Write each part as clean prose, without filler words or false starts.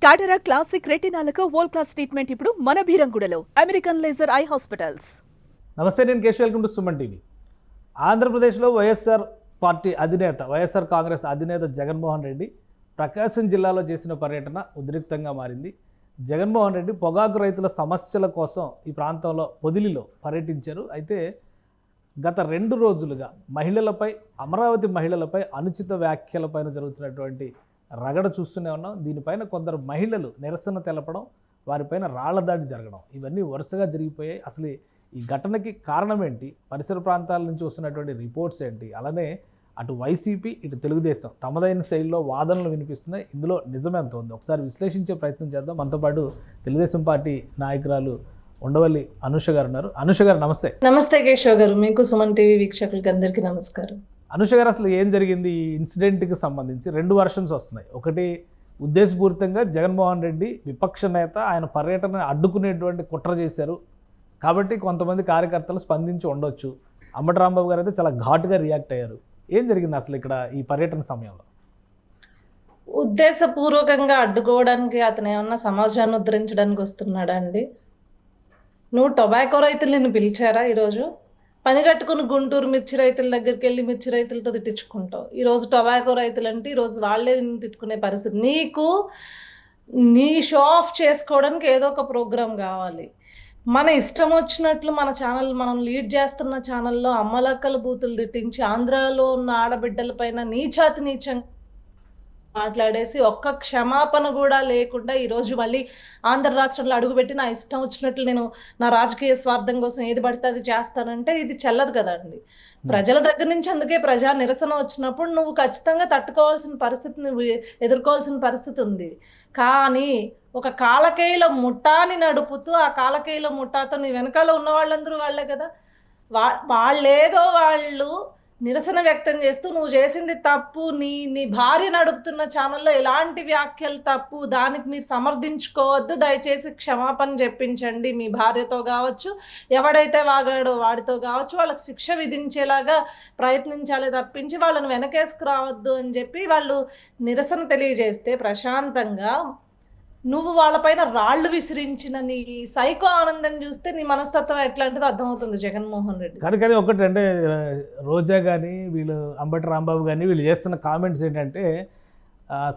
టాటరా classic రెటినాలకు world class treatment ఇప్పుడు మన భీరంగూడలో American laser eye hospitals. నమస్తే, నేను Keshav. Welcome to Suman TV. ఆంధ్రప్రదేశ్లో వైఎస్ఆర్ పార్టీ అధినేత, వైఎస్ఆర్ కాంగ్రెస్ అధినేత జగన్మోహన్ రెడ్డి ప్రకాశం జిల్లాలో చేసిన పర్యటన ఉద్రిక్తంగా మారింది. జగన్మోహన్ రెడ్డి పొగాకు రైతుల సమస్యల కోసం ఈ ప్రాంతంలో పొదిలిలో పర్యటించారు. అయితే గత 2 రోజులుగా మహిళలపై, అమరావతి మహిళలపై అనుచిత వ్యాఖ్యలపైన జరుగుతున్నటువంటి రగడ చూస్తూనే ఉన్నాం. దీనిపైన కొందరు మహిళలు నిరసన తెలపడం, వారిపైన రాళ్ల దాడి జరగడం, ఇవన్నీ వరుసగా జరిగిపోయాయి. అసలు ఈ ఘటనకి కారణం ఏంటి, పరిసర ప్రాంతాల నుంచి వస్తున్నటువంటి రిపోర్ట్స్ ఏంటి, అలానే అటు వైసీపీ ఇటు తెలుగుదేశం తమదైన శైలిలో వాదనలు వినిపిస్తున్నాయి. ఇందులో నిజమెంత ఉంది ఒకసారి విశ్లేషించే ప్రయత్నం చేద్దాం. మనతో పాటు తెలుగుదేశం పార్టీ నాయకురాలు ఉండవల్లి అనుష గారు ఉన్నారు. అనుష గారు నమస్తే. నమస్తే కేశవ్ గారు, మీకు సుమన్ టీవీ వీక్షకులకి అందరికీ నమస్కారం. అనుష గారు, అసలు ఏం జరిగింది? ఈ ఇన్సిడెంట్కి సంబంధించి 2 వర్షన్స్ వస్తున్నాయి. ఒకటి, ఉద్దేశపూరితంగా జగన్మోహన్ రెడ్డి విపక్ష నేత, ఆయన పర్యటన అడ్డుకునేటువంటి కుట్ర చేశారు కాబట్టి కొంతమంది కార్యకర్తలు స్పందించి ఉండొచ్చు. అంబటి రాంబాబు గారు అయితే చాలా ఘాటుగా రియాక్ట్ అయ్యారు. ఏం జరిగింది అసలు ఇక్కడ ఈ పర్యటన సమయంలో? ఉద్దేశపూర్వకంగా అడ్డుకోవడానికి అతను ఏమన్నా సమాజాన్ని ఉద్ధరించడానికి వస్తున్నాడా అండి? నువ్వు టొబాకో రైతులను పిలిచారా? ఈరోజు పని కట్టుకుని గుంటూరు మిర్చి రైతుల దగ్గరికి వెళ్ళి మిర్చి రైతులతో తిట్టించుకుంటావు. ఈరోజు టొబాకో రైతులు అంటే ఈరోజు వాళ్ళే తిట్టుకునే పరిస్థితి. నీకు నీ షో ఆఫ్ చేసుకోవడానికి ఏదో ఒక ప్రోగ్రాం కావాలి. మన ఇష్టం వచ్చినట్లు మన ఛానల్, మనం లీడ్ చేస్తున్న ఛానల్లో అమ్మలక్కల బూతులు తిట్టించి ఆంధ్రాలో ఉన్న ఆడబిడ్డల పైన నీచాతి నీచంగా మాట్లాడేసి ఒక్క క్షమాపణ కూడా లేకుండా ఈరోజు మళ్ళీ ఆంధ్ర రాష్ట్రంలో అడుగుపెట్టి నా ఇష్టం వచ్చినట్లు నేను నా రాజకీయ స్వార్థం కోసం ఏది పడితే అది చేస్తానంటే ఇది చెల్లదు కదండి. ప్రజల దగ్గర నుంచి అందుకే ప్రజా నిరసన వచ్చినప్పుడు నువ్వు ఖచ్చితంగా తట్టుకోవాల్సిన పరిస్థితి, నువ్వు ఎదుర్కోవాల్సిన పరిస్థితి ఉంది. కానీ ఒక కాలకేయుల ముఠాని నడుపుతూ ఆ కాలకేయుల ముఠాతో నీ వెనకాల ఉన్న వాళ్ళందరూ వాళ్ళే కదా. వాళ్ళేదో వాళ్ళు నిరసన వ్యక్తం చేస్తూ నువ్వు చేసింది తప్పు, నీ భార్య నడుపుతున్న ఛానల్లో ఎలాంటి వ్యాఖ్యలు తప్పు, దానికి మీరు సమర్థించుకోవద్దు, దయచేసి క్షమాపణ చెప్పించండి మీ భార్యతో కావచ్చు, ఎవడైతే వాగాడో వాడితో కావచ్చు, వాళ్ళకి శిక్ష విధించేలాగా ప్రయత్నించాలి తప్పించి వాళ్ళని వెనకేసుకురావద్దు అని చెప్పి వాళ్ళు నిరసన తెలియజేస్తే ప్రశాంతంగా నువ్వు వాళ్ళపైన రాళ్లు విసిరించిన నీ సైకో ఆనందం చూస్తే నీ మనస్తత్వం ఎట్లాంటిదో అర్థమవుతుంది జగన్మోహన్ రెడ్డి. కానీ ఒకటి అంటే, రోజా కానీ వీళ్ళు అంబటి రాంబాబు కానీ వీళ్ళు చేస్తున్న కామెంట్స్ ఏంటంటే,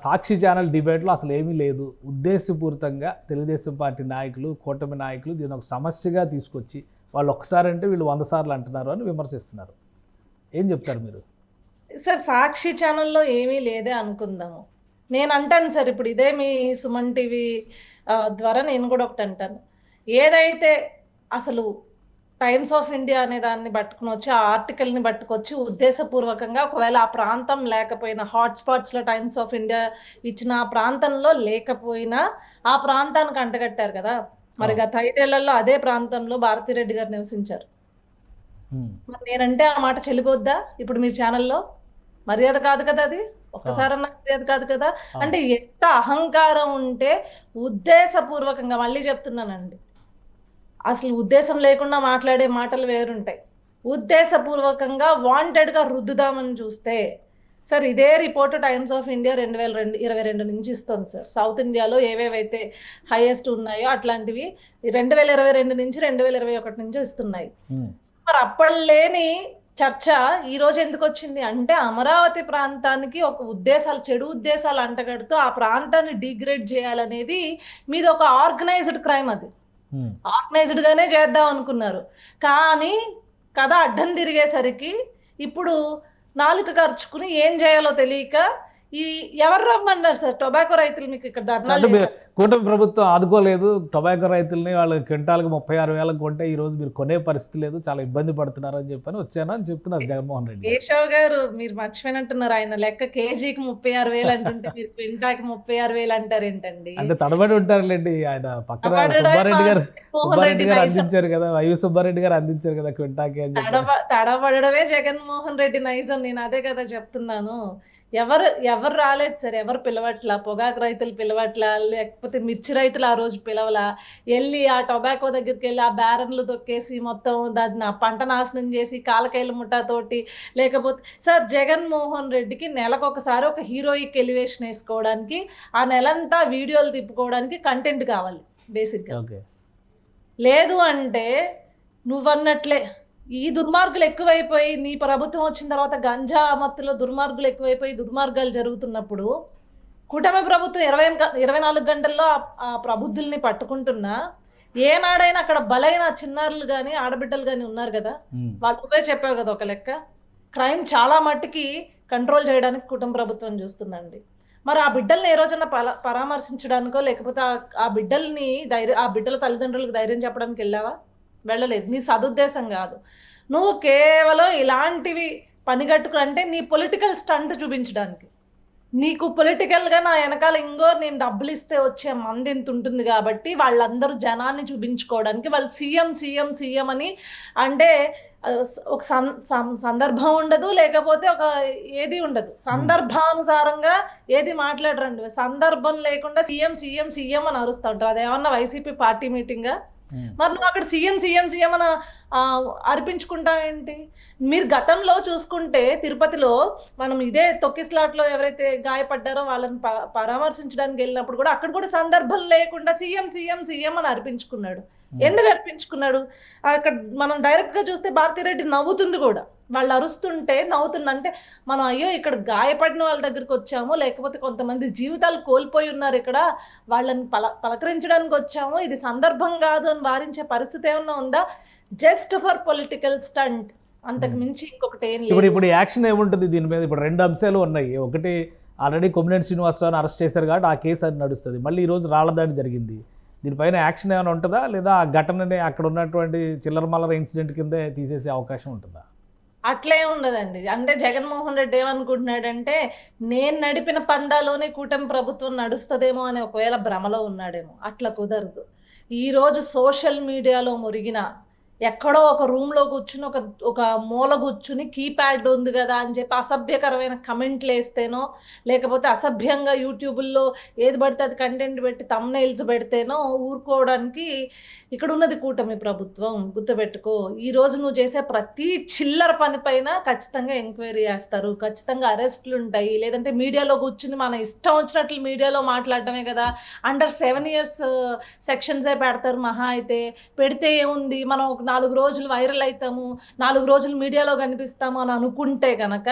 సాక్షి ఛానల్ డిబేట్లో అసలు ఏమీ లేదు, ఉద్దేశపూరితంగా తెలుగుదేశం పార్టీ నాయకులు, కూటమి నాయకులు దీని ఒక సమస్యగా తీసుకొచ్చి వాళ్ళు ఒక్కసారి అంటే వీళ్ళు 100 సార్లు అంటున్నారు అని విమర్శిస్తున్నారు. ఏం చెప్తారు మీరు? సార్, సాక్షి ఛానల్లో ఏమీ లేదే అనుకుందాము. నేను అంటాను సార్, ఇప్పుడు ఇదే మీ సుమన్ టీవీ ద్వారా నేను కూడా ఒకటి అంటాను. ఏదైతే అసలు టైమ్స్ ఆఫ్ ఇండియా అనే దాన్ని పట్టుకుని వచ్చి, ఆ ఆర్టికల్ని పట్టుకొచ్చి ఉద్దేశపూర్వకంగా ఒకవేళ ఆ ప్రాంతం లేకపోయినా, హాట్స్పాట్స్లో టైమ్స్ ఆఫ్ ఇండియా ఇచ్చిన ఆ ప్రాంతంలో లేకపోయినా ఆ ప్రాంతానికి అంటగట్టారు కదా. మరి గత 5 ఏళ్లలో అదే ప్రాంతంలో భారతిరెడ్డి గారు నివసించారు. మరి నేనంటే ఆ మాట చెల్లిపోద్దా ఇప్పుడు మీ ఛానల్లో? మర్యాద కాదు కదా అది, ఒక్కసారన్నా మర్యాద కాదు కదా. అంటే ఎంత అహంకారం ఉంటే ఉద్దేశపూర్వకంగా, మళ్ళీ చెప్తున్నానండి, అసలు ఉద్దేశం లేకుండా మాట్లాడే మాటలు వేరుంటాయి. ఉద్దేశపూర్వకంగా వాంటెడ్గా రుద్దుదామని చూస్తే సార్, ఇదే రిపోర్ట్ టైమ్స్ ఆఫ్ ఇండియా 2022 నుంచి ఇస్తుంది సార్. సౌత్ ఇండియాలో ఏవేవైతే హైయెస్ట్ ఉన్నాయో అట్లాంటివి 2022 నుంచి 2021 నుంచి ఇస్తున్నాయి. మరి అప్పట్లేని చర్చ ఈ రోజు ఎందుకు వచ్చింది అంటే, అమరావతి ప్రాంతానికి ఒక ఉద్దేశాలు, చెడు ఉద్దేశాలు అంటగడుతూ ఆ ప్రాంతాన్ని డిగ్రేడ్ చేయాలనేది మీది ఒక ఆర్గనైజ్డ్ క్రైమ్. అది ఆర్గనైజ్డ్ గానే చేద్దాం అనుకున్నారు. కానీ కథ అడ్డం తిరిగేసరికి ఇప్పుడు నాలుక ఖర్చుకుని ఏం చేయాలో తెలియక ఎవరు రమ్మన్నారు సార్? టొబాకో రైతులు మీకు ఇక్కడ ధర్నాలు చేశారు. కూటమి ప్రభుత్వం ఆదుకోలేదు టొబాకో రైతుల్ని. వాళ్ళు క్వింటాల్కి 36,000 కొంటే ఈ రోజు మీరు కొనే పరిస్థితి లేదు, చాలా ఇబ్బంది పడుతున్నారు అని చెప్పని వచ్చాను అని చెప్తున్నారు జగన్మోహన్ రెడ్డి. కేశవ్ గారు, మీరు మర్చిపోయినట్టున్నారు, ఆయన లెక్క కేజీకి 36,000 అంటుంటే మీరు క్వింటాకి 36,000 అంటారేంటండి? అంటే తడబడి ఉంటారులేండి. ఆయన పక్కన సుబ్బారెడ్డి గారు అందించారు కదా, వైవి సుబ్బారెడ్డి గారు అందించారు కదా క్వింటాకి అని. తడబడమే జగన్మోహన్ రెడ్డి నైజం. నేను అదే కదా చెప్తున్నాను. ఎవరు రాలేదు సార్, ఎవరు పిలవట్లా, పొగాకు రైతులు పిలవట్లా, లేకపోతే మిర్చి రైతులు ఆ రోజు పిలవలా. వెళ్ళి ఆ టొబాకో దగ్గరికి వెళ్ళి ఆ బ్యారన్లు తొక్కేసి మొత్తం దాన్ని ఆ పంట నాశనం చేసి కాలకైల ముఠాతోటి, లేకపోతే సార్ జగన్మోహన్ రెడ్డికి నెలకొకసారి ఒక హీరోయిక్ ఎలివేషన్ వేసుకోవడానికి, ఆ నెలంతా వీడియోలు తిప్పుకోవడానికి కంటెంట్ కావాలి బేసిక్గా. ఓకే. లేదు అంటే నువ్వన్నట్లే ఈ దుర్మార్గులు ఎక్కువైపోయి, నీ ప్రభుత్వం వచ్చిన తర్వాత గంజా మత్తులో దుర్మార్గులు ఎక్కువైపోయి దుర్మార్గాలు జరుగుతున్నప్పుడు కూటమి ప్రభుత్వం 24 గంటల్లో ఆ ప్రబుద్ధుల్ని పట్టుకుంటున్నా, ఏనాడైనా అక్కడ బలైన చిన్నారులు కానీ ఆడబిడ్డలు కానీ ఉన్నారు కదా, వాళ్ళు నువ్వే చెప్పావు కదా ఒక లెక్క, క్రైమ్ చాలా మట్టుకి కంట్రోల్ చేయడానికి కుటుంబ ప్రభుత్వం చూస్తుందండి. మరి ఆ బిడ్డల్ని ఏ రోజన్నా పరామర్శించడానికో, లేకపోతే ఆ బిడ్డల్ని ఆ బిడ్డల తల్లిదండ్రులకు ధైర్యం చెప్పడానికి వెళ్ళావా? వెళ్ళలేదు. నీ సదుద్దేశం కాదు, నువ్వు కేవలం ఇలాంటివి పనిగట్టుకు అంటే నీ పొలిటికల్ స్టంట్ చూపించడానికి, నీకు పొలిటికల్గా నా వెనకాల నేను డబ్బులు ఇస్తే వచ్చే మంది ఇంత ఉంటుంది కాబట్టి వాళ్ళందరూ జనాన్ని చూపించుకోవడానికి వాళ్ళు సీఎం అని అంటే ఒక సందర్భం ఉండదు, లేకపోతే ఒక ఏది ఉండదు, సందర్భానుసారంగా ఏది మాట్లాడరండి. సందర్భం లేకుండా సీఎం అని అరుస్తూ ఉంటారు. అదేమన్నా వైసీపీ పార్టీ మీటింగా? మరి నువ్వు అక్కడ సీఎం అని అర్పించుకుంటావేంటి? మీరు గతంలో చూసుకుంటే తిరుపతిలో మనం ఇదే తొక్కిస్లాట్లో ఎవరైతే గాయపడ్డారో వాళ్ళని పరామర్శించడానికి వెళ్ళినప్పుడు కూడా అక్కడ కూడా సందర్భం లేకుండా సీఎం అని అర్పించుకున్నాడు. ఎందుకు అర్పించుకున్నాడు? అక్కడ మనం డైరెక్ట్గా చూస్తే భారతిరెడ్డి నవ్వుతుంది కూడా, వాళ్ళు అరుస్తుంటే నవ్వుతుంది. అంటే మనం అయ్యో ఇక్కడ గాయపడిన వాళ్ళ దగ్గరికి వచ్చాము, లేకపోతే కొంతమంది జీవితాలు కోల్పోయి ఉన్నారు, ఇక్కడ వాళ్ళని పలకరించడానికి వచ్చాము, ఇది సందర్భం కాదు అని వారించే పరిస్థితి ఏమన్నా ఉందా? జస్ట్ ఫర్ పొలిటికల్ స్టంట్, అంతకు మించి ఇంకొకటి ఏం లేదు. ఇప్పుడు యాక్షన్ ఏముంటుంది దీని మీద? ఇప్పుడు 2 అంశాలు ఉన్నాయి. ఒకటి, ఆల్రెడీ కొమ్మినేని శ్రీనివాసరావుని అరెస్ట్ చేశారు కాబట్టి ఆ కేసు అది నడుస్తుంది. మళ్ళీ ఈరోజు రాళ్లదాడి జరిగింది, దీనిపైన యాక్షన్ ఏమైనా ఉంటుందా, లేదా ఆ ఘటనని అక్కడ ఉన్నటువంటి చిల్లరమల్లర ఇన్సిడెంట్ కిందే తీసేసే అవకాశం ఉంటుందా? అట్లే ఉండదండి. అంటే జగన్మోహన్ రెడ్డి ఏమనుకుంటున్నాడంటే నేను నడిపిన పందాలోనే కూటమి ప్రభుత్వం నడుస్తుందేమో అనే ఒకవేళ భ్రమలో ఉన్నాడేమో. అట్లా కుదరదు. ఈరోజు సోషల్ మీడియాలో మురిగిన, ఎక్కడో ఒక రూమ్లో కూర్చుని ఒక మూల కూర్చుని కీప్యాడ్ ఉంది కదా అని చెప్పి అసభ్యకరమైన కమెంట్లు వేస్తేనో, లేకపోతే అసభ్యంగా యూట్యూబుల్లో ఏది పడితే అది కంటెంట్ పెట్టి తమ్నైల్స్ పెడితేనో ఊరుకోవడానికి ఇక్కడ ఉన్నది కూటమి ప్రభుత్వం. గుర్తుపెట్టుకో, ఈరోజు నువ్వు చేసే ప్రతి చిల్లర పనిపైన ఖచ్చితంగా ఎంక్వైరీ చేస్తారు, ఖచ్చితంగా అరెస్టులు ఉంటాయి. లేదంటే మీడియాలో కూర్చుని మన ఇష్టం వచ్చినట్లు మీడియాలో మాట్లాడటమే కదా, అండర్ 7 years సెక్షన్సే పెడతారు మహా అయితే. పెడితే ఏముంది, మనం ఒక 4 రోజులు వైరల్ అవుతాము, 4 రోజులు మీడియాలో కనిపిస్తాము అని అనుకుంటే కనుక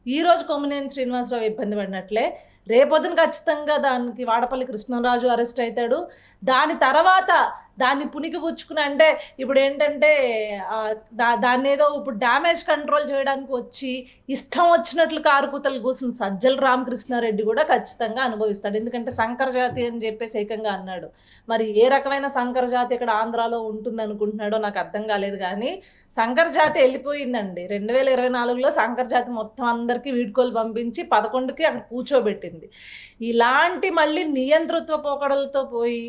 ఈరోజు కొమ్మినేని శ్రీనివాసరావు ఇబ్బంది పడినట్లే, రేపొద్దున ఖచ్చితంగా దానికి వాడపల్లి కృష్ణరాజు అరెస్ట్ అవుతాడు. దాని తర్వాత దాన్ని పుణికిపుచ్చుకుని, అంటే ఇప్పుడు ఏంటంటే దాన్ని ఏదో ఇప్పుడు డ్యామేజ్ కంట్రోల్ చేయడానికి వచ్చి ఇష్టం వచ్చినట్లు కారుకూతలు కూసిన సజ్జల రామకృష్ణారెడ్డి కూడా ఖచ్చితంగా అనుభవిస్తాడు. ఎందుకంటే సంకర జాతి అని చెప్పేసి ఏకంగా అన్నాడు. మరి ఏ రకమైన సంకర జాతి ఇక్కడ ఆంధ్రాలో ఉంటుంది అనుకుంటున్నాడో నాకు అర్థం కాలేదు. కానీ సంకర జాతి వెళ్ళిపోయిందండి. 2024లో సంకర జాతి మొత్తం అందరికీ వీడ్కోలు పంపించి 11కి అక్కడ కూర్చోబెట్టింది. ఇలాంటి మళ్ళీ నియంతృత్వ పోకడలతో పోయి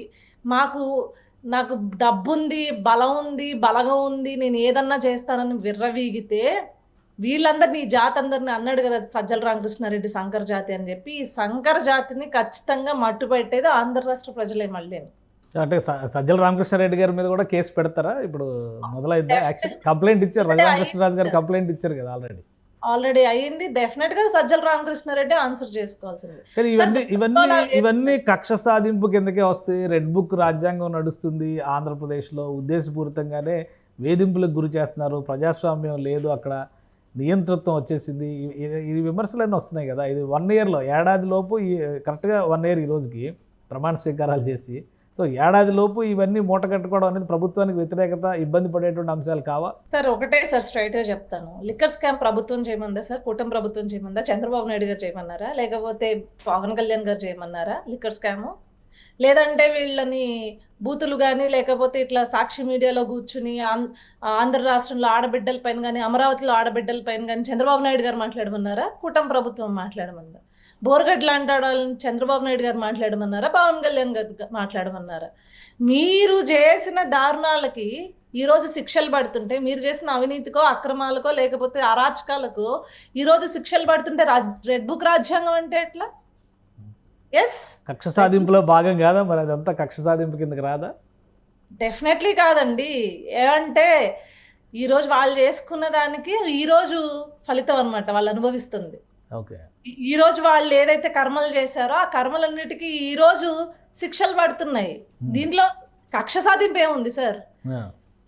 నాకు డబ్బుంది, బలం ఉంది, బలగం ఉంది, నేను ఏదన్నా చేస్తానని విర్రవీగితే వీళ్ళందరినీ, ఈ జాతి అందరినీ అన్నాడు కదా సజ్జల రామకృష్ణారెడ్డి సంకర జాతి అని చెప్పి, ఈ సంకర జాతిని ఖచ్చితంగా మట్టు పెట్టేది ఆంధ్ర రాష్ట్ర ప్రజలే. మళ్ళీ అంటే సజ్జల రామకృష్ణారెడ్డి గారి మీద కూడా కేసు పెడతారా? ఇప్పుడు మొదలైందా యాక్షన్? కంప్లైంట్ ఇచ్చారు, రఘురామకృష్ణరాజు గారు కంప్లైంట్ ఇచ్చారు కదా ఆల్రెడీ అయ్యింది. డెఫినెట్ గా సజ్జల రామకృష్ణారెడ్డి ఆన్సర్ చేసుకోవాల్సింది. ఇవన్నీ కక్ష సాధింపు కిందకే వస్తాయి. రెడ్ బుక్ రాజ్యాంగం నడుస్తుంది ఆంధ్రప్రదేశ్లో, ఉద్దేశపూరితంగానే వేధింపులకు గురి చేస్తున్నారు, ప్రజాస్వామ్యం లేదు, అక్కడ నియంతృత్వం వచ్చేసింది. ఈ విమర్శలన్నీ వస్తున్నాయి కదా. ఇది 1 yearలో, ఏడాది లోపు, కరెక్ట్గా 1 year ఈ రోజుకి ప్రమాణ స్వీకారాలు చేసి, సో ఏడాది లోపు ఇవన్నీ మూట కట్టుకోవడం అనేది ప్రభుత్వానికి వ్యతిరేకత, ఇబ్బంది పడేటువంటి అంశాలు కావా? సార్ ఒకటే సార్, స్ట్రైట్ గా చెప్తాను. లిక్కర్ స్కామ్ ప్రభుత్వం చేయమందా సార్? కూటమి ప్రభుత్వం చేయమందా? చంద్రబాబు నాయుడు గారు చేయమన్నారా? లేకపోతే పవన్ కళ్యాణ్ గారు చేయమన్నారా లిక్కర్ స్కామ్? లేదంటే వీళ్ళని బూతులు కానీ, లేకపోతే ఇట్లా సాక్షి మీడియాలో కూర్చుని ఆంధ్ర రాష్ట్రంలో ఆడబిడ్డల పైన కానీ, అమరావతిలో ఆడబిడ్డల పైన కానీ చంద్రబాబు నాయుడు గారు మాట్లాడమన్నారా? కూటమి ప్రభుత్వం మాట్లాడమన్నా? బోర్గడ్ లాంటి వాళ్ళని చంద్రబాబు నాయుడు గారు మాట్లాడమన్నారా, పవన్ కళ్యాణ్ గారు మాట్లాడమన్నారా? మీరు చేసిన దారుణాలకి ఈరోజు శిక్షలు పడుతుంటే, మీరు చేసిన అవినీతికో అక్రమాలకో లేకపోతే అరాచకాలకు ఈరోజు శిక్షలు పడుతుంటే రెడ్ బుక్ రాజ్యాంగం అంటే ఎట్లా? ఎస్, కక్ష సాధింపులో భాగం కాదా మరి అదంతా? కక్ష సాధింపు కిందకి రాదా? డెఫినెట్లీ కాదండి. ఏమంటే ఈరోజు వాళ్ళు చేసుకున్న దానికి ఈరోజు ఫలితం అన్నమాట వాళ్ళు అనుభవిస్తుంది. ఓకే. ఈరోజు వాళ్ళు ఏదైతే కర్మలు చేశారో ఆ కర్మలన్నిటికీ ఈరోజు శిక్షలు పడుతున్నాయి. దీంట్లో కక్ష సాధింపు ఏముంది సార్?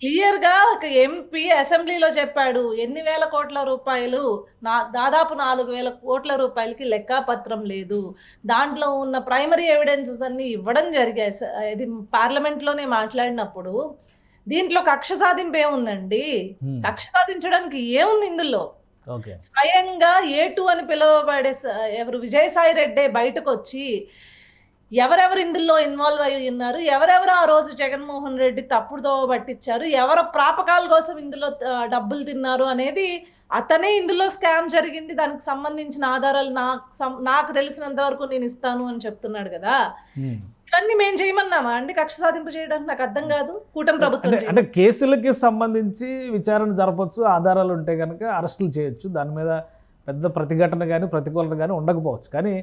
క్లియర్ గా ఒక ఎంపీ అసెంబ్లీలో చెప్పాడు, ఎన్ని వేల కోట్ల రూపాయలు, దాదాపు 4,000 కోట్ల రూపాయలకి లెక్కాపత్రం లేదు, దాంట్లో ఉన్న ప్రైమరీ ఎవిడెన్సెస్ అన్ని ఇవ్వడం జరిగాయి. ఇది పార్లమెంట్ లోనే మాట్లాడినప్పుడు దీంట్లో కక్ష సాధింపు ఏముందండి? కక్ష సాధించడానికి ఏముంది ఇందులో? స్వయంగా A2 అని పిలువబడే ఎవరు విజయసాయి రెడ్డి బయటకు వచ్చి ఎవరెవరు ఇందులో ఇన్వాల్వ్ అయి ఉన్నారు, ఎవరెవరు ఆ రోజు జగన్మోహన్ రెడ్డి తప్పుడుదో పట్టించారు, ఎవరు ప్రాపకాల కోసం ఇందులో డబ్బులు తిన్నారు అనేది, అతనే ఇందులో స్కామ్ జరిగింది, దానికి సంబంధించిన ఆధారాలు నాకు తెలిసినంత వరకు నేను ఇస్తాను అని చెప్తున్నాడు కదా. ఇవన్నీ మేము చేయమన్నామా అండి కక్ష సాధింపు చేయడానికి? నాకు అర్థం కాదు. కూటమి ప్రభుత్వం అంటే కేసులకి సంబంధించి విచారణ జరపచ్చు, ఆధారాలు ఉంటే కనుక అరెస్టులు చేయొచ్చు, దాని మీద పెద్ద ప్రతిఘటన కానీ ప్రతికూలత కానీ ఉండకపోవచ్చు. కానీ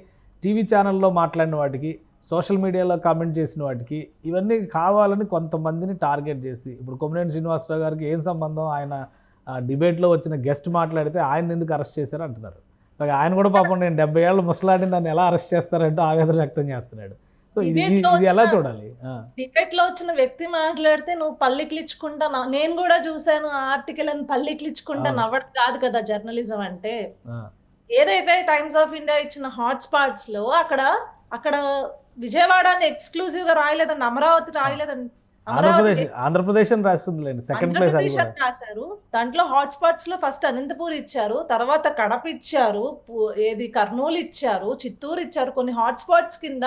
టీవీ ఛానల్లో మాట్లాడిన వాటికి, సోషల్ మీడియాలో కామెంట్ చేసిన వాటికి, ఇవన్నీ కావాలని కొంతమందిని టార్గెట్ చేసి, ఇప్పుడు కొమ్మినేని శ్రీనివాసరావు గారికి ఏం సంబంధం, ఆయన డిబేట్లో వచ్చిన గెస్ట్ మాట్లాడితే ఆయన ఎందుకు అరెస్ట్ చేశారు అంటున్నారు. ఆయన కూడా పాపం నేను 70 ఏళ్ళ ముసలాడిని నన్ను ఎలా అరెస్ట్ చేస్తారంటూ ఆవేదన వ్యక్తం చేస్తున్నాడు. సో ఇది ఎలా చూడాలి? డిబేట్ లో వచ్చిన వ్యక్తి మాట్లాడితే నువ్వు పల్లికిలిచ్చుకుంటా, నేను కూడా చూసాను ఆ ఆర్టికల్ అని, పల్లికిలిచ్చుకుంటా నవ్వడం కాదు కదా జర్నలిజం అంటే. ఏదైతే టైమ్స్ ఆఫ్ ఇండియా ఇచ్చిన హాట్ స్పాట్స్ లో అక్కడ విజయవాడ అని ఎక్స్క్లూజివ్ గా రాయలేదండి, అమరావతి రాయలేదండి, ఆంధ్రప్రదేశ్ రాస్తుంది, సెకండ్ ప్లేస్ రాశారు. దాంట్లో హాట్ స్పాట్స్ లో ఫస్ట్ అనంతపూర్ ఇచ్చారు, తర్వాత కడప ఇచ్చారు, ఏది కర్నూలు ఇచ్చారు, చిత్తూరు ఇచ్చారు. కొన్ని హాట్ స్పాట్స్ కింద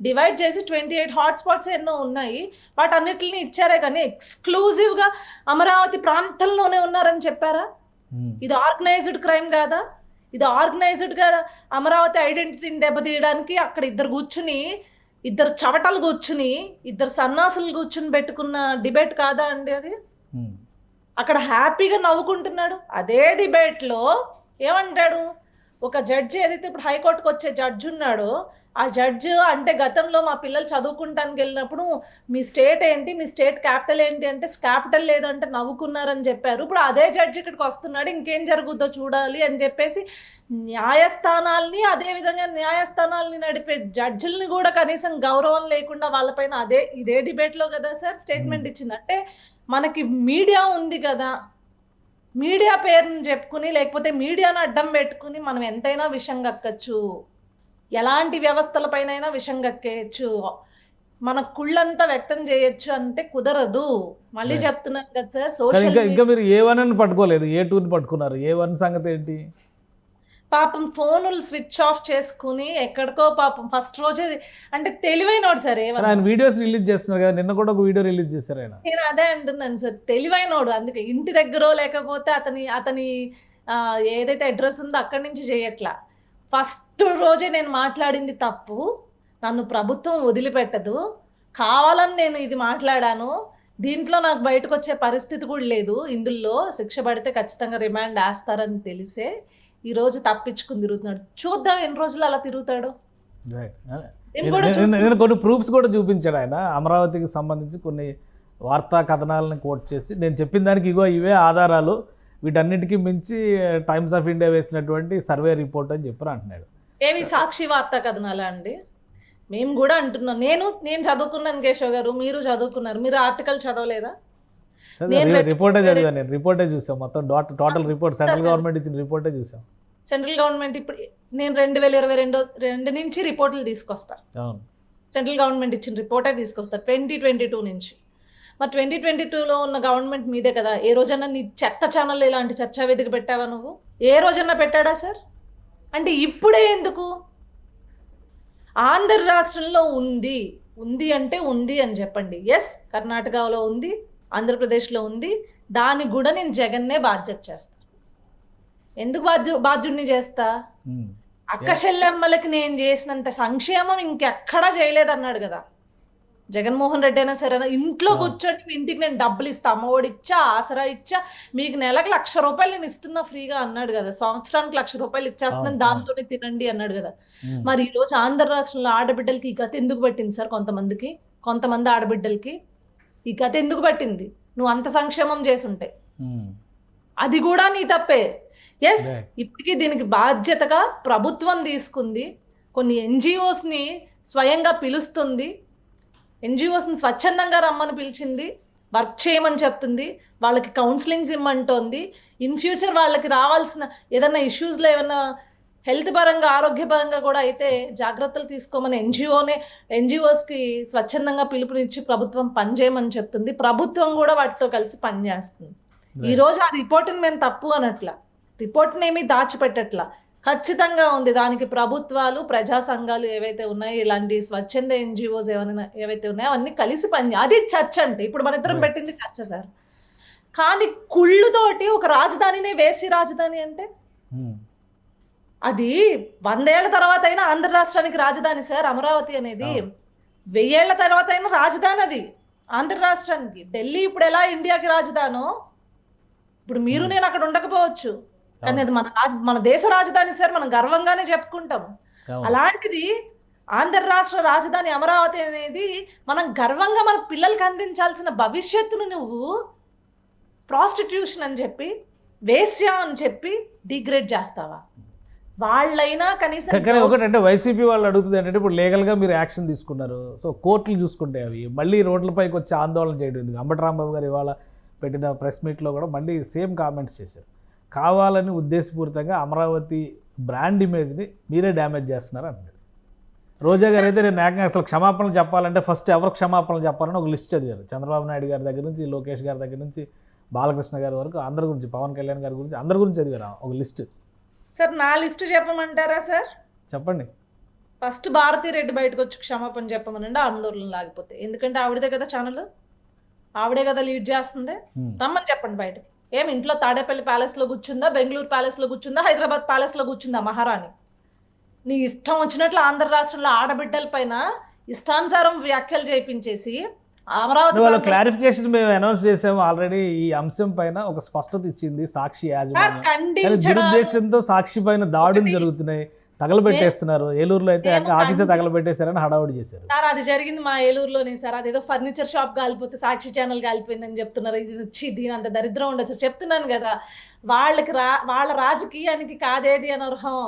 డివైడ్ చేసి 28 హాట్ స్పాట్స్ ఎన్నో ఉన్నాయి, వాటన్నిటిని ఇచ్చారే కానీ ఎక్స్క్లూజివ్ గా అమరావతి ప్రాంతంలోనే ఉన్నారని చెప్పారా? ఇది ఆర్గనైజ్డ్ క్రైమ్ కాదా? ఇది ఆర్గనైజ్డ్ గా అమరావతి ఐడెంటిటీని దెబ్బతీయడానికి అక్కడ ఇద్దరు చవటలు కూర్చుని, ఇద్దరు సన్నాసులు కూర్చుని పెట్టుకున్న డిబేట్ కాదా అండి అది? అక్కడ హ్యాపీగా నవ్వుకుంటున్నాడు. అదే డిబేట్ లో ఏమంటాడు, ఒక జడ్జి ఏదైతే ఇప్పుడు హైకోర్టుకు వచ్చే జడ్జి ఉన్నాడో ఆ జడ్జి అంటే గతంలో మా పిల్లలు చదువుకుంటానికి వెళ్ళినప్పుడు మీ స్టేట్ ఏంటి, మీ స్టేట్ క్యాపిటల్ ఏంటి అంటే క్యాపిటల్ లేదంటే నవ్వుకున్నారని చెప్పారు. ఇప్పుడు అదే జడ్జి ఇక్కడికి వస్తున్నాడు, ఇంకేం జరుగుద్దో చూడాలి అని చెప్పేసి న్యాయస్థానాల్ని, అదే విధంగా న్యాయస్థానాల్ని నడిపే జడ్జిల్ని కూడా కనీసం గౌరవం లేకుండా వాళ్ళపైన ఇదే డిబేట్లో కదా సార్ స్టేట్మెంట్ ఇచ్చింది. అంటే మనకి మీడియా ఉంది కదా, మీడియా పేరుని చెప్పుకుని లేకపోతే మీడియాను అడ్డం పెట్టుకుని మనం ఎంతైనా విషం కక్కచ్చు, ఎలాంటి వ్యవస్థలపైనైనా విషం కక్కేయచ్చు, మన కుళ్ళంతా వ్యక్తం చేయొచ్చు అంటే కుదరదు. మళ్ళీ చెప్తున్నాను కదా సార్, సోషల్ ఇంకా మీరు A1 అని పట్టుకోలేదు, A2 పట్టుకున్నారు. A1 సంగతి ఏంటి? పాపం ఫోనులు స్విచ్ ఆఫ్ చేసుకుని ఎక్కడికో పాపం ఫస్ట్ రోజే, అంటే తెలివైనోడు సార్. ఆయన వీడియోస్ రిలీజ్ చేస్తున్నారు కదా, నిన్న కూడా ఒక వీడియో రిలీజ్ చేశారు ఆయన. నేను అదే అంటున్నాను సార్, తెలివైనోడు. అందుకే ఇంటి దగ్గర లేకపోతే అతని ఏదైతే అడ్రస్ ఉందో అక్కడి నుంచి చేయట్లా. ఫస్ట్ రోజే నేను మాట్లాడింది తప్పు, నన్ను ప్రభుత్వం వదిలిపెట్టదు, కావాలని నేను ఇది మాట్లాడాను, దీంట్లో నాకు బయటకు వచ్చే పరిస్థితి కూడా లేదు, ఇందులో శిక్ష పడితే ఖచ్చితంగా రిమాండ్ వేస్తారని తెలిసే ఈరోజు తప్పించుకుని తిరుగుతున్నాడు. చూద్దాం ఎన్ని రోజులు అలా తిరుగుతాడు. నేను కొన్ని ప్రూఫ్స్ కూడా చూపించాడు ఆయన, అమరావతికి సంబంధించి కొన్ని వార్తా కథనాలను కోట్ చేసి, నేను చెప్పిన దానికి ఇవే ఆధారాలు, వీటన్నిటికీ మించి టైమ్స్ ఆఫ్ ఇండియా వేసినటువంటి సర్వే రిపోర్ట్ అని చెప్పి అంటున్నాడు. ఏవి సాక్షి వార్తా కథనాలా అండి? మేము కూడా అంటున్నాం. నేను చదువుకున్నాను కేశవ్ గారు, మీరు చదువుకున్నారు, మీరు ఆర్టికల్ చదవలేదా? రిపోర్టే చదివా, నేను రిపోర్టే చూసాం, మొత్తం టోటల్ రిపోర్ట్ సెంట్రల్ గవర్నమెంట్ ఇచ్చిన రిపోర్టే చూసాం. సెంట్రల్ గవర్నమెంట్ ఇప్పుడు నేను 2022 నుంచి రిపోర్ట్లు తీసుకొస్తా, సెంట్రల్ గవర్నమెంట్ ఇచ్చిన రిపోర్టే తీసుకొస్తా 2022 నుంచి. మరి 2022లో ఉన్న గవర్నమెంట్ మీదే కదా. ఏ రోజన్నా నీ చెత్త ఛానల్ ఇలాంటి చర్చా వేదిక పెట్టావా నువ్వు? ఏ రోజన్నా పెట్టాడా సార్? అంటే ఇప్పుడే ఎందుకు? ఆంధ్ర రాష్ట్రంలో ఉంది అంటే ఉంది అని చెప్పండి. ఎస్, కర్ణాటకలో ఉంది, ఆంధ్రప్రదేశ్లో ఉంది, దానికి కూడా నేను జగన్నే బాధ్యత చేస్తా. ఎందుకు బాధ్యుడిని చేస్తా? అక్క చెల్లెమ్మలకి నేను చేసినంత సంక్షేమం ఇంకెక్కడా చేయలేదన్నాడు కదా జగన్మోహన్ రెడ్డి అయినా సరే ఇంట్లో కూర్చొని మీ ఇంటికి నేను డబ్బులు ఇస్తా, అమ్మఒడి ఇచ్చా, ఆసరా ఇచ్చా, మీకు నెలకు 1,00,000 రూపాయలు నేను ఇస్తున్నా ఫ్రీగా అన్నాడు కదా, సంవత్సరానికి 1,00,000 రూపాయలు ఇచ్చేస్తున్నాను దాంతోనే తినండి అన్నాడు కదా. మరి ఈ రోజు ఆంధ్ర రాష్ట్రంలో ఆడబిడ్డలకి ఈ గత ఎందుకు పట్టింది సార్? కొంతమంది ఆడబిడ్డలకి ఈ గత ఎందుకు పట్టింది? నువ్వు అంత సంక్షేమం చేసుంటే అది కూడా నీ తప్పే. ఎస్, ఇప్పటికీ దీనికి బాధ్యతగా ప్రభుత్వం తీసుకుంది. కొన్ని ఎన్జిఓస్ని స్వయంగా పిలుస్తుంది, ఎన్జిఓస్ని స్వచ్ఛందంగా రమ్మని పిలిచింది, వర్క్ చేయమని చెప్తుంది, వాళ్ళకి కౌన్సిలింగ్స్ ఇమ్మంటోంది. ఇన్ ఫ్యూచర్ వాళ్ళకి రావాల్సిన ఏదైనా ఇష్యూస్లో ఏమైనా హెల్త్ పరంగా ఆరోగ్యపరంగా కూడా అయితే జాగ్రత్తలు తీసుకోమని ఎన్జిఓస్కి స్వచ్ఛందంగా పిలుపునిచ్చి ప్రభుత్వం పనిచేయమని చెప్తుంది. ప్రభుత్వం కూడా వాటితో కలిసి పనిచేస్తుంది. ఈరోజు ఆ రిపోర్ట్ని మేము తప్పు అనట్లా, రిపోర్ట్ని ఏమీ దాచిపెట్టట్లా, ఖచ్చితంగా ఉంది. దానికి ప్రభుత్వాలు, ప్రజా సంఘాలు ఏవైతే ఉన్నాయో, ఇలాంటి స్వచ్ఛంద ఎన్జిఓస్ ఏవైతే ఉన్నాయో అవన్నీ కలిసి అది చర్చ అంటే. ఇప్పుడు మన ఇద్దరం పెట్టింది చర్చ సార్. కానీ కుళ్ళుతోటి ఒక రాజధానినే వేసి రాజధాని అంటే అది 100 ఏళ్ల తర్వాత అయినా ఆంధ్ర రాష్ట్రానికి రాజధాని సార్. అమరావతి అనేది 1000 ఏళ్ల తర్వాత అయినా రాజధాని అది ఆంధ్ర రాష్ట్రానికి. ఢిల్లీ ఇప్పుడు ఎలా ఇండియాకి రాజధానో, ఇప్పుడు మీరు నేను అక్కడ ఉండకపోవచ్చు, కానీ అది మన దేశ రాజధాని సార్. మనం గర్వంగానే చెప్పుకుంటాము. అలాంటిది ఆంధ్ర రాష్ట్ర రాజధాని అమరావతి అనేది మనం గర్వంగా మన పిల్లలకి అందించాల్సిన భవిష్యత్తును నువ్వు ప్రాస్టిట్యూషన్ అని చెప్పి, వేశ్య అని చెప్పి డిగ్రేడ్ చేస్తావా? వాళ్ళైనా కనీసం ఒకటంటే వైసీపీ వాళ్ళు అడుగుతుంది ఏంటంటే, ఇప్పుడు లీగల్గా మీరు యాక్షన్ తీసుకున్నారు, సో కోర్టులు చూసుకుంటే అవి మళ్ళీ రోడ్లపైకి వచ్చి ఆందోళన చేయడం ఎందుకు? అంబటి రాంబాబు గారు ఇవాళ పెట్టిన ప్రెస్ మీట్లో కూడా మళ్ళీ సేమ్ కామెంట్స్ చేశారు. కావాలని ఉద్దేశపూరితంగా అమరావతి బ్రాండ్ ఇమేజ్ని మీరే డ్యామేజ్ చేస్తున్నారు అన్నాడు. రోజా గారు అయితే నేను ఏకంగా అసలు క్షమాపణలు చెప్పాలంటే ఫస్ట్ ఎవరు క్షమాపణలు చెప్పాలని ఒక లిస్ట్ చదివారు. చంద్రబాబు నాయుడు గారి దగ్గర నుంచి, లోకేష్ గారి దగ్గర నుంచి, బాలకృష్ణ గారి వరకు అందరి గురించి, పవన్ కళ్యాణ్ గారి గురించి, అందరి గురించి చదివారు ఒక లిస్ట్. సార్ నా లిస్ట్ చెప్పమంటారా సార్? చెప్పండి. ఫస్ట్ భారతీ రెడ్డి బయటకు వచ్చి క్షమాపణ చెప్పమనండి ఆందోళన లాగిపోతే. ఎందుకంటే ఆవిడదే కదా ఛానల్, ఆవిడే కదా లీడ్ చేస్తుంది. రమ్మని చెప్పండి బయటకి. ఏం ఇంట్లో తాడేపల్లి ప్యాలెస్లో కూర్చుందా, బెంగళూరు ప్యాలెస్లో కూర్చుందా, హైదరాబాద్ ప్యాలెస్లో కూర్చుందా మహారాణి? నీ ఇష్టం వచ్చినట్లు ఆంధ్ర రాష్ట్రంలో ఆడబిడ్డల పైన ఇష్టానుసారం వ్యాఖ్యలు చేయించేసి అమరావతి క్లారిఫికేషన్ మేము అనౌన్స్ చేసాము ఆల్రెడీ. ఈ అంశం పైన ఒక స్పష్టత ఇచ్చింది సాక్షి యాజమాన్యం. దురుద్దేశంతో సాక్షి పైన దాడులు జరుగుతున్నాయి, తగలబెట్టేస్తున్నారు. ఏలూరులో అయితే ఆఫీసే తగలబెట్టేశారని హడావుడి చేశారు సార్. అది జరిగింది మా ఏలూరులోనే సార్. అదేదో ఫర్నిచర్ షాప్ కాలిపోతే సాక్షి ఛానల్ కాలిపోయిందని చెప్తున్నారు. ఇది వచ్చి దీని అంత దరిద్రం ఉండొచ్చు. చెప్తున్నాను కదా, వాళ్ళ రాజకీయానికి కాదేది అనర్హం.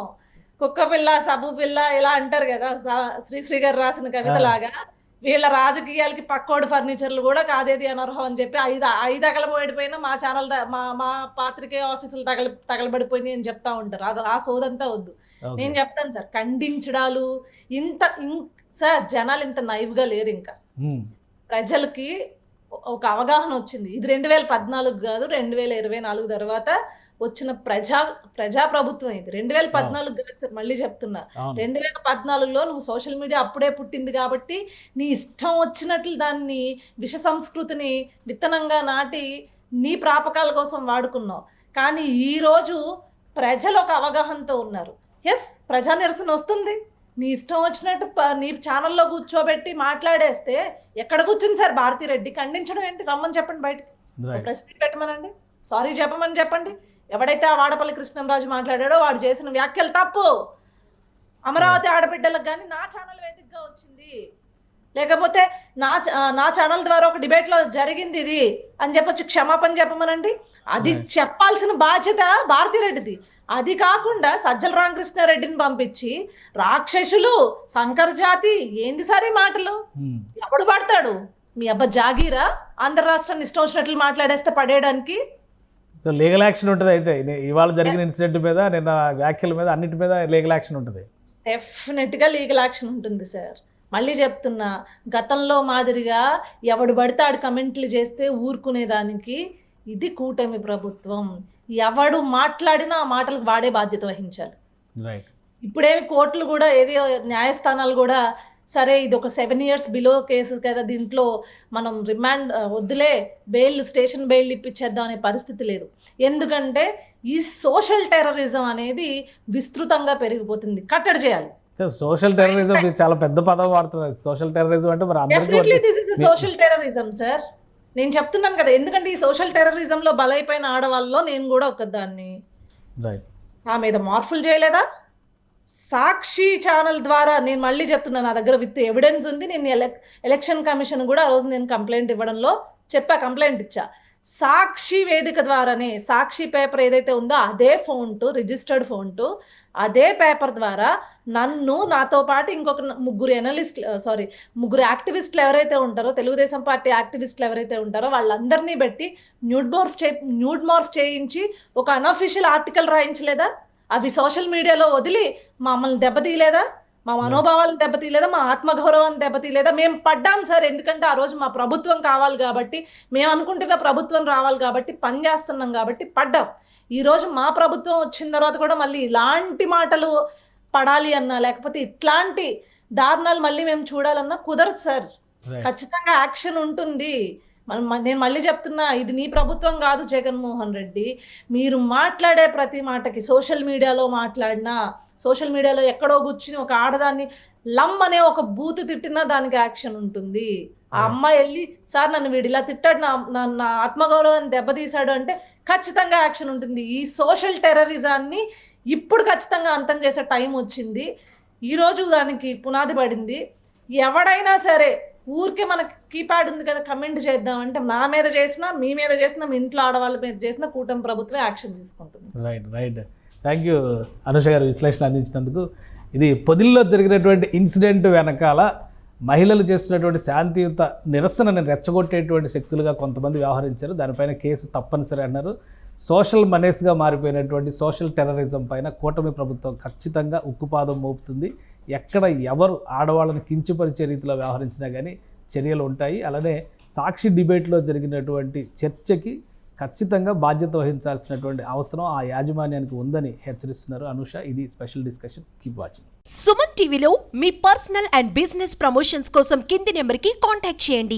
కుక్క పిల్ల, సబ్బు పిల్ల ఇలా అంటారు కదా శ్రీశ్రీ గారు రాసిన కవిత లాగా. వీళ్ళ రాజకీయాలకి పక్కోడు ఫర్నిచర్లు కూడా కాదేది అనర్హం అని చెప్పి ఐదు తగలబడిపోయినా మా ఛానల్ మా పాత్రికేయ ఆఫీసులు తగలబడిపోయినాయి అని చెప్తా ఉంటారు. అది ఆ సోదంతా వద్దు. నేను చెప్తాను సార్, ఖండించడాలు సార్ జనాలు ఇంత నైవ్గా లేరు. ఇంకా ప్రజలకి ఒక అవగాహన వచ్చింది. ఇది 2014 కాదు, 2024 తర్వాత వచ్చిన ప్రజా ప్రభుత్వం ఇది. 2014 కాదు సార్, మళ్ళీ చెప్తున్నా. 2014లో నువ్వు సోషల్ మీడియా అప్పుడే పుట్టింది కాబట్టి నీ ఇష్టం వచ్చినట్లు దాన్ని విష సంస్కృతిని విత్తనంగా నాటి నీ ప్రాపకాల కోసం వాడుకున్నావు. కానీ ఈరోజు ప్రజలు ఒక అవగాహనతో ఉన్నారు. ఎస్, ప్రజా నిరసన వస్తుంది. నీ ఇష్టం వచ్చినట్టు నీ ఛానల్లో కూర్చోబెట్టి మాట్లాడేస్తే ఎక్కడ కూర్చుంది సార్ భారతీ రెడ్డి? ఖండించడం ఏంటి? రమ్మని చెప్పండి బయటకి, ప్రెస్ మీట్ పెట్టమనండి, సారీ చెప్పమని చెప్పండి. ఎవడైతే ఆ వాడపల్లి కృష్ణంరాజు మాట్లాడాడో వాడు చేసిన వ్యాఖ్యలు తప్పు. అమరావతి ఆడబిడ్డలకు కానీ నా ఛానల్ వేదికగా వచ్చింది, లేకపోతే నా ఛానల్ ద్వారా ఒక డిబేట్లో జరిగింది ఇది అని చెప్పొచ్చు, క్షమాపణ చెప్పమనండి. అది చెప్పాల్సిన బాధ్యత భారతీ రెడ్డిది. అది కాకుండా సజ్జల రామకృష్ణారెడ్డిని పంపించి రాక్షసులు, శంకర్ జాతి ఏంది సార్ ఈ మాటలు? ఎవడు పడతాడు? మీ అబ్బా జాగీరా ఆంధ్ర రాష్ట్రాన్ని ఇష్టం వచ్చినట్లు మాట్లాడేస్తే పడేయడానికి? సో లీగల్ యాక్షన్ ఉంటుంది. అయితే ఇవాళ జరిగిన ఇన్సిడెంట్ మీద, నిన్న వ్యాఖ్యల మీద, అన్నిటి మీద లీగల్ యాక్షన్ ఉంటుంది. డెఫినెట్గా లీగల్ యాక్షన్ ఉంటుంది సార్. మళ్ళీ చెప్తున్నా, గతంలో మాదిరిగా ఎవడు పడితే ఆడు కమెంట్లు చేస్తే ఊరుకునేదానికి ఇది కూటమి ప్రభుత్వం. ఎవడు మాట్లాడినా ఆ మాటలకు వాడే బాధ్యత వహించాలి. ఇప్పుడేమి కోర్టులు కూడా, ఏది న్యాయస్థానాలు కూడా సరే ఇది ఒక 7 years బిలో కేసెస్ కదా, దీంట్లో మనం రిమాండ్ వద్దులే, బెయిల్ స్టేషన్ బెయిల్ ఇప్పించేద్దాం అనే పరిస్థితి లేదు. ఎందుకంటే ఈ సోషల్ టెర్రరిజం అనేది విస్తృతంగా పెరిగిపోతుంది, కట్టడి చేయాలి. సోషల్ టెర్రరిజం చాలా పెద్ద పదం వాడుతున్నారు. సోషల్ టెర్రరిజం అంటే మరి డెఫినెట్లీ దిస్ ఇస్ అందరికీ సోషల్ టెర్రరిజం సార్. నేను చెప్తున్నాను కదా, ఎందుకంటే ఈ సోషల్ టెర్రరిజంలో బలైపోయిన ఆడవాళ్ళలో నేను కూడా ఒకదాన్ని. రైట్. నా మీద మార్పులు చేయలేదా? సాక్షి ఛానల్ ద్వారా నేను మళ్ళీ చెప్తున్నా, నా దగ్గర విత్ ఎవిడెన్స్ ఉంది. నేను ఎలక్షన్ కమిషన్ కూడా ఆ రోజు నేను కంప్లైంట్ ఇవ్వడంలో కంప్లైంట్ ఇచ్చా. సాక్షి వేదిక ద్వారానే, సాక్షి పేపర్ ఏదైతే ఉందో అదే ఫోన్ రిజిస్టర్డ్ ఫోన్ అదే పేపర్ ద్వారా నన్ను, నాతో పాటు ఇంకొక ముగ్గురు యాక్టివిస్టులు ఎవరైతే ఉంటారో, తెలుగుదేశం పార్టీ యాక్టివిస్టులు ఎవరైతే ఉంటారో వాళ్ళందరినీ పెట్టి న్యూడ్ మార్ఫ్ చేయించి ఒక అనఫిషియల్ ఆర్టికల్ రాయించలేదా? అవి సోషల్ మీడియాలో వదిలి మమ్మల్ని దెబ్బతీయలేదా? మా మనోభావాలను దెబ్బతీయలేదా? మా ఆత్మగౌరవాన్ని దెబ్బతీయలేదా? మేము పడ్డాం సార్. ఎందుకంటే ఆ రోజు మా ప్రభుత్వం కావాలి కాబట్టి, మేము అనుకుంటున్న ప్రభుత్వం రావాలి కాబట్టి, పని చేస్తున్నాం కాబట్టి పడ్డాం. ఈరోజు మా ప్రభుత్వం వచ్చిన తర్వాత కూడా మళ్ళీ ఇలాంటి మాటలు పడాలి అన్నా, లేకపోతే ఇట్లాంటి దారుణాలు మళ్ళీ మేము చూడాలన్నా కుదరదు సార్. ఖచ్చితంగా యాక్షన్ ఉంటుంది. నేను మళ్ళీ చెప్తున్నా, ఇది నీ ప్రభుత్వం కాదు జగన్మోహన్ రెడ్డి. మీరు మాట్లాడే ప్రతి మాటకి, సోషల్ మీడియాలో మాట్లాడినా, సోషల్ మీడియాలో ఎక్కడో కూర్చుని ఒక ఆడదాన్ని లమ్ అనే ఒక బూతు తిట్టినా దానికి యాక్షన్ ఉంటుంది. ఆ అమ్మాయి వెళ్ళి సార్ నన్ను వీడు ఇలా తిట్టాడు, నా ఆత్మగౌరవాన్ని దెబ్బతీశాడు అంటే ఖచ్చితంగా యాక్షన్ ఉంటుంది. ఈ సోషల్ టెర్రరిజాన్ని ఇప్పుడు ఖచ్చితంగా అంతం చేసే టైం వచ్చింది. ఈరోజు దానికి పునాది పడింది. ఎవడైనా సరే ఊరికే మనకి కీప్యాడ్ ఉంది కదా కమెంట్ చేద్దామంటే, నా మీద చేసినా, మీ మీద చేసినా, మీ ఇంట్లో ఆడవాళ్ళ మీద చేసినా కూటమి ప్రభుత్వమే యాక్షన్ తీసుకుంటుంది. రైట్. థ్యాంక్ యూ అనుష గారు విశ్లేషణ అందించినందుకు. ఇది పొదిల్లో జరిగినటువంటి ఇన్సిడెంట్ వెనకాల మహిళలు చేస్తున్నటువంటి శాంతియుత నిరసనని రెచ్చగొట్టేటువంటి శక్తులుగా కొంతమంది వ్యవహరించారు. దానిపైన కేసు తప్పనిసరి అన్నారు. సోషల్ మనీస్గా మారిపోయినటువంటి సోషల్ టెర్రరిజం పైన కూటమి ప్రభుత్వం ఖచ్చితంగా ఉక్కుపాదం మోపుతుంది. ఎక్కడ ఎవరు ఆడవాళ్ళని కించపరిచే రీతిలో వ్యవహరించినా కానీ చర్యలు ఉంటాయి. అలానే సాక్షి డిబేట్లో జరిగినటువంటి చర్చకి ఖచ్చితంగా బాధ్యత వహించాల్సినటువంటి అవసరం ఆ యాజమాన్యానికి ఉందని హెచ్చరిస్తున్నారు అనుష. ఇది special discussion. Keep watching. Suman టీవీలో మీ పర్సనల్ అండ్ బిజినెస్ ప్రమోషన్స్ కోసం కింది నెంబర్కి కాంటాక్ట్ చేయండి.